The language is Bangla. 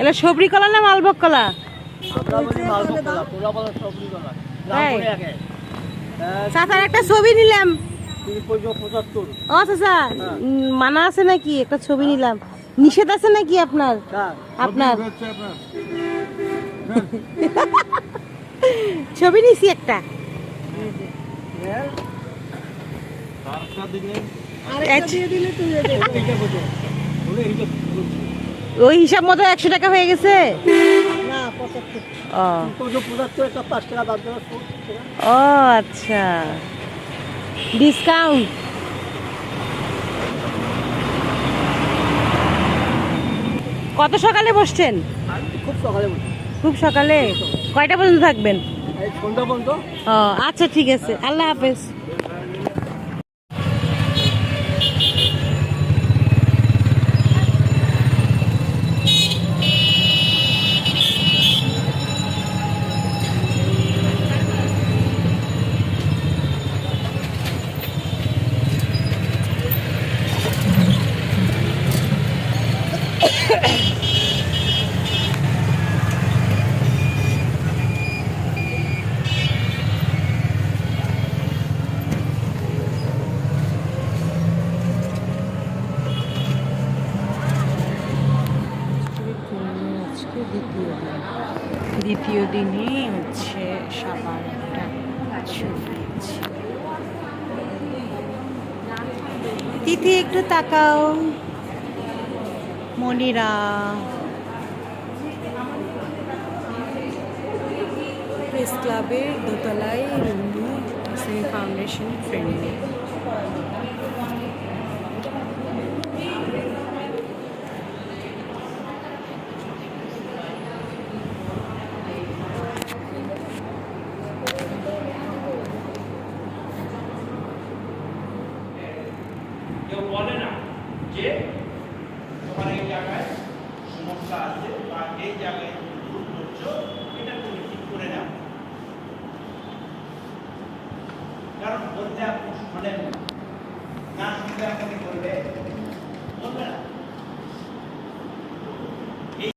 এটা সবরি কলা না মালভোগ কলা? চাচার একটা ছবি নিলাম। ও চাচা, মানা আছে নাকি? একটা ছবি নিলাম, নিষেধ আছে নাকি আপনার? আপনার ছবি নিছি একটা। ওই হিসাব মতো 100 টাকা হয়ে গেছে। ও আচ্ছা, ডিসকাউন্ট। কত সকালে বসছেন? খুব সকালে। খুব সকালে? কয়টা পর্যন্ত থাকবেন? সন্ধ্যা পর্যন্ত। ও আচ্ছা, ঠিক আছে, আল্লাহ হাফেজ। দ্বিতীয় দিনে হচ্ছে সবার একটা ছবি আছে। তিথি একটু তাকাও। মনিরা প্রেস ক্লাবের দোতলায় রুমু ইসলামী ফাউন্ডেশন ট্রেনিং। কেউ বলে না যে তোমার এই জায়গায় সমস্যা আছে বা এই জায়গায় ভুল করছো, এটা তুমি ঠিক করে নাও। কারণ বলতে আপনি শোনেন না, শুনলে আপনাকে বলবে না।